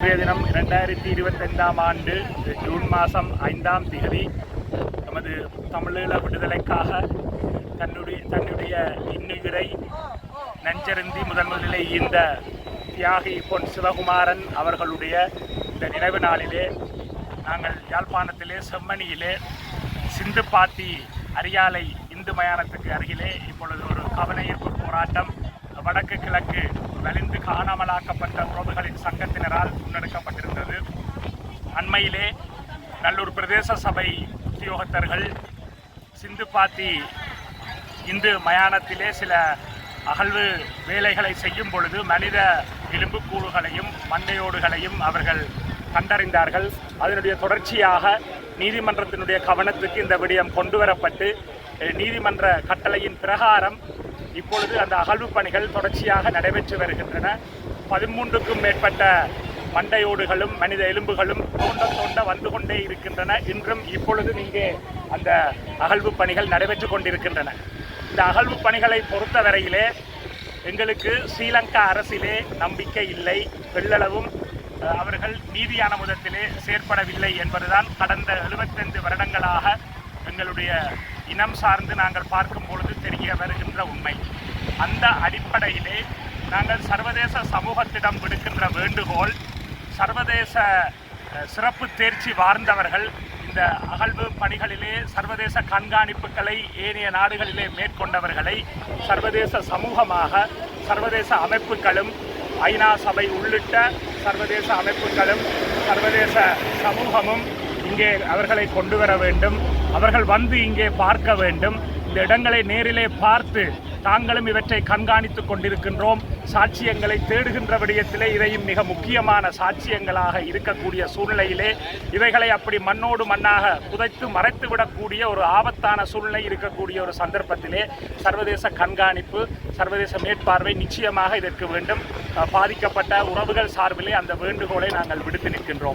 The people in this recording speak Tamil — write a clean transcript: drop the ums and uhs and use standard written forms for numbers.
இன்றைய தினம் 2025 ஆண்டு ஜூன் மாதம் 5ஆம் தேதி நமது தமிழீழ விடுதலைக்காக தன்னுடைய இன்னுயிரை நஞ்சருந்தி முதலிலே இந்த தியாகி பொன் சிவகுமாரன் அவர்களுடைய இந்த நினைவு நாளிலே நாங்கள் யாழ்ப்பாணத்திலே செம்மணியிலே சிந்துப்பாத்தி அரியாலை இந்து மயானத்துக்கு அருகிலே இப்பொழுது ஒரு கவனஈர்ப்பு போராட்டம் வடக்கு கிழக்கு வலிந்து காணாமலாக்கப்பட்ட உறவுகளின் சங்கத்தினரால் முன்னெடுக்கப்பட்டிருந்தது. அண்மையிலே நல்லூர் பிரதேச சபை உத்தியோகத்தர்கள் சிந்துப்பாத்தி இந்து மயானத்திலே சில அகழ்வு வேலைகளை செய்யும் பொழுது மனித எலும்புக்கூடுகளையும் மண்டையோடுகளையும் அவர்கள் கண்டறிந்தார்கள். அதனுடைய தொடர்ச்சியாக நீதிமன்றத்தினுடைய கவனத்துக்கு இந்த விடயம் கொண்டுவரப்பட்டு நீதிமன்ற கட்டளையின் பிரகாரம் இப்பொழுது அந்த அகழ்வு பணிகள் தொடர்ச்சியாக நடைபெற்று வருகின்றன. 13க்கும் மேற்பட்ட மண்டையோடுகளும் மனித எலும்புகளும் தோண்ட வந்து கொண்டே இருக்கின்றன. இன்றும் இப்பொழுதும் இங்கே அந்த அகழ்வு பணிகள் நடைபெற்று கொண்டிருக்கின்றன. இந்த அகழ்வு பணிகளை பொறுத்தவரையிலே எங்களுக்கு ஸ்ரீலங்கா அரசிலே நம்பிக்கை இல்லை. வெள்ளளவும் அவர்கள் நீதியான முதத்திலே செயற்படவில்லை என்பதுதான் கடந்த 75 வருடங்களாக எங்களுடைய இனம் சார்ந்து நாங்கள் பார்க்கும் பொழுது தெரிய வருகின்ற உண்மை. அந்த அடிப்படையிலே நாங்கள் சர்வதேச சமூகத்திடம் விடுக்கின்ற வேண்டுகோள், சர்வதேச சிறப்பு தேர்ச்சி வார்ந்தவர்கள் இந்த அகழ்வு பணிகளிலே சர்வதேச கண்காணிப்புகளை ஏனைய நாடுகளிலே மேற்கொண்டவர்களை சர்வதேச சமூகமாக சர்வதேச அமைப்புகளும் ஐநா சபை உள்ளிட்ட சர்வதேச அமைப்புகளும் சர்வதேச சமூகமும் இங்கே அவர்களை கொண்டு வர வேண்டும். அவர்கள் வந்து இங்கே பார்க்க வேண்டும். இந்த இடங்களை நேரிலே பார்த்து தாங்களும் இவற்றை கண்காணித்துக் கொண்டிருக்கின்றோம். சாட்சியங்களை தேடுகின்ற விடயத்திலே இதையும் மிக முக்கியமான சாட்சியங்களாக இருக்கக்கூடிய சூழ்நிலையிலே இவைகளை அப்படி மண்ணோடு மண்ணாக புதைத்து மறைத்துவிடக்கூடிய ஒரு ஆபத்தான சூழ்நிலை இருக்கக்கூடிய ஒரு சந்தர்ப்பத்திலே சர்வதேச கண்காணிப்பு, சர்வதேச மேற்பார்வை நிச்சயமாக இதற்கு வேண்டும். பாதிக்கப்பட்ட உறவுகள் சார்பிலே அந்த வேண்டுகோளை நாங்கள் விடுத்து நிற்கின்றோம்.